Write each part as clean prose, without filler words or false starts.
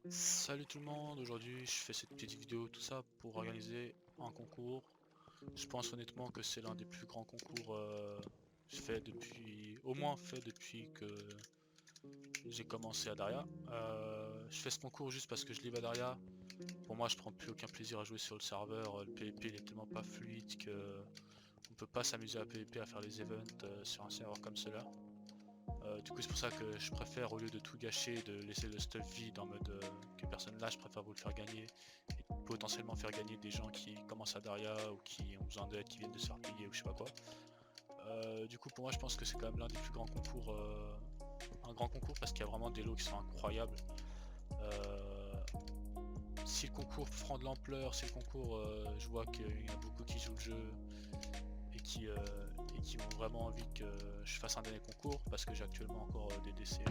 Salut tout le monde, aujourd'hui je fais cette petite vidéo tout ça pour organiser un concours. Je pense honnêtement que c'est l'un des plus grands concours fait depuis, au moins fait depuis que j'ai commencé à Daria. Je fais ce concours juste parce que je live à Daria. Pour moi je prends plus aucun plaisir à jouer sur le serveur, le PvP il est tellement pas fluide que on peut pas s'amuser à PvP à faire les events sur un serveur comme cela. Du coup c'est pour ça que je préfère, au lieu de tout gâcher, de laisser le stuff vide en mode que personne lâche, je préfère vous le faire gagner et potentiellement faire gagner des gens qui commencent à Daria ou qui ont besoin d'aide, qui viennent de se faire payer ou je sais pas quoi. Du coup pour moi je pense que c'est quand même l'un des plus grands concours, un grand concours parce qu'il y a vraiment des lots qui sont incroyables. Euh, Si le concours prend de l'ampleur, si le concours, je vois qu'il y en a beaucoup qui jouent le jeu et qui ont vraiment envie que je fasse un dernier concours parce que j'ai actuellement encore des décès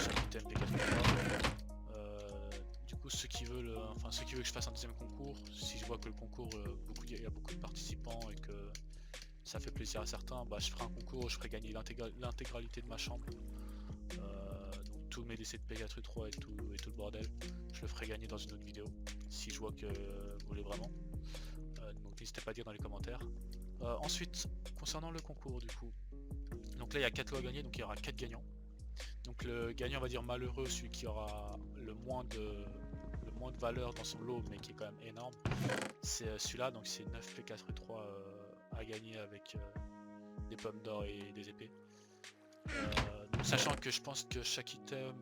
chaque item P4. Du coup ceux qui veulent que je fasse un deuxième concours, si je vois que le concours il y a beaucoup de participants et que ça fait plaisir à certains, bah je ferai un concours où je ferai gagner l'intégralité de ma chambre. Donc tous mes décès de P4-3 et tout le bordel, je le ferai gagner dans une autre vidéo si je vois que vous voulez vraiment. Donc n'hésitez pas à dire dans les commentaires. Ensuite, concernant le concours du coup, donc là il y a 4 lots à gagner, donc il y aura 4 gagnants. Donc le gagnant, on va dire malheureux, celui qui aura le moins de valeur dans son lot, mais qui est quand même énorme, c'est celui-là, donc c'est 9 P4 et 3 à gagner avec des pommes d'or et des épées. Donc, sachant que je pense que chaque item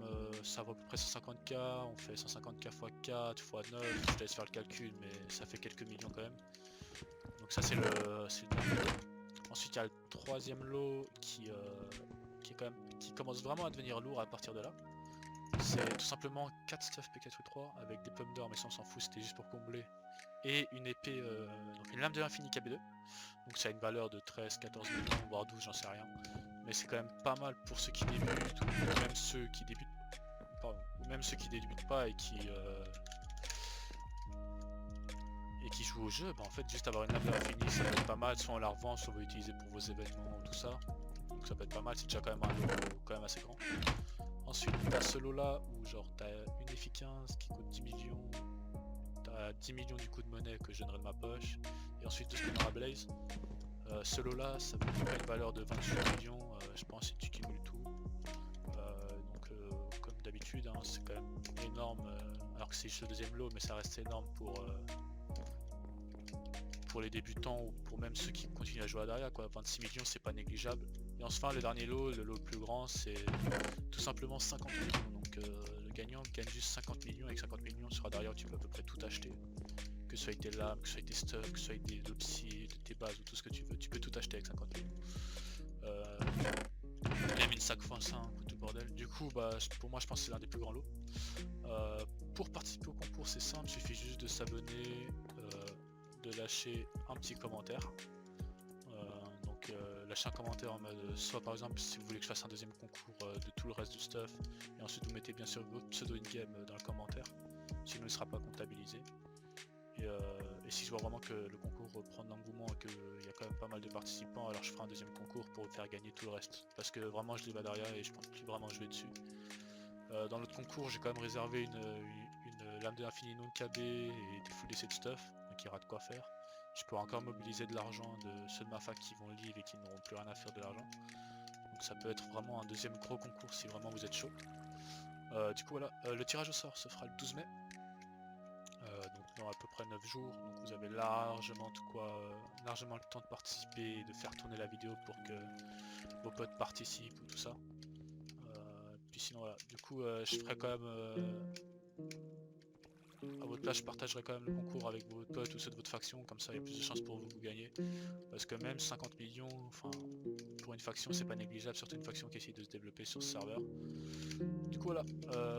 ça vaut à peu près 150k, on fait 150k x 4 x 9, je te laisse faire le calcul, mais ça fait quelques millions quand même. Donc ça c'est le dernier lot. Ensuite il y a le troisième lot qui commence vraiment à devenir lourd à partir de là. C'est tout simplement 4 stuff P4U3 avec des pommes d'or, mais ça on s'en fout, c'était juste pour combler. Et une épée, donc une lame de l'infini KB2. Donc ça a une valeur de 13, 14 millions, voire 12, j'en sais rien. Mais c'est quand même pas mal pour ceux qui débutent, ou même ceux qui débutent, pardon, ou même ceux qui débutent pas et qui jouent au jeu. Bah en fait juste avoir une lame de l'infini ça peut être pas mal, soit on la revend, soit vous l'utilisez pour vos événements ou tout ça. Donc ça peut être pas mal, c'est déjà quand même un lot quand même assez grand. Ensuite, t'as ce lot là où genre t'as une FI15 qui coûte 10 millions, t'as 10 millions du coup de monnaie que je donnerai de ma poche, et ensuite tout ce qu'on aura Blaze. Ce lot là, ça peut faire une valeur de 28 millions, je pense, si tu cumules tout. Comme d'habitude, hein, c'est quand même énorme, alors que c'est juste le deuxième lot, mais ça reste énorme pour les débutants ou pour même ceux qui continuent à jouer à Daria, quoi. 26 millions, c'est pas négligeable. Et enfin, le dernier lot, le lot le plus grand, c'est tout simplement 50 millions. Donc le gagnant gagne juste 50 millions. Avec 50 millions sur Daria, tu peux à peu près tout acheter. Que ce soit avec tes lames, que ce soit avec tes stuffs, que ce soit avec des opsis, tes bases ou tout ce que tu veux. Tu peux tout acheter avec 50 millions. Même une sac x5 ou tout le bordel. Du coup, bah, pour moi, je pense que c'est l'un des plus grands lots. Pour participer au concours, c'est simple, il suffit juste de s'abonner, de lâcher un petit commentaire. Lâchez un commentaire en mode soit par exemple si vous voulez que je fasse un deuxième concours de tout le reste du stuff, et ensuite vous mettez bien sûr votre pseudo in-game dans le commentaire, sinon il ne sera pas comptabilisé. Et si je vois vraiment que le concours reprend de l'engouement et qu'il y a quand même pas mal de participants, alors je ferai un deuxième concours pour faire gagner tout le reste. Parce que vraiment je l'ai Daria et je pense plus vraiment jouer dessus. Dans l'autre concours, j'ai quand même réservé une lame de l'infini non KB et des full DC de stuff, donc il y aura de quoi faire. Je pourrais encore mobiliser de l'argent de ceux de ma fac qui vont live et qui n'auront plus rien à faire de l'argent. Donc ça peut être vraiment un deuxième gros concours si vraiment vous êtes chaud. Du coup voilà, le tirage au sort se fera le 12 mai. Donc dans à peu près 9 jours, donc vous avez largement largement le temps de participer et de faire tourner la vidéo pour que vos potes participent ou tout ça. Puis sinon voilà, du coup je ferai quand même à votre place je partagerai quand même le concours avec vos potes ou ceux de votre faction, comme ça il y a plus de chances pour vous que vous gagnez. Parce que même 50 millions, enfin pour une faction c'est pas négligeable, surtout une faction qui essaye de se développer sur ce serveur. Du coup voilà,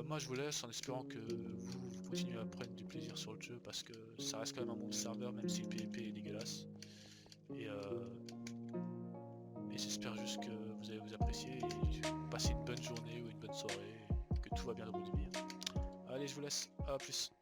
moi je vous laisse en espérant que vous continuez à prendre du plaisir sur le jeu parce que ça reste quand même un bon serveur même si le PvP est dégueulasse. Et, euh, et j'espère juste que vous allez vous apprécier et passer une bonne journée ou une bonne soirée, que tout va bien dans votre vie. Allez je vous laisse, à plus.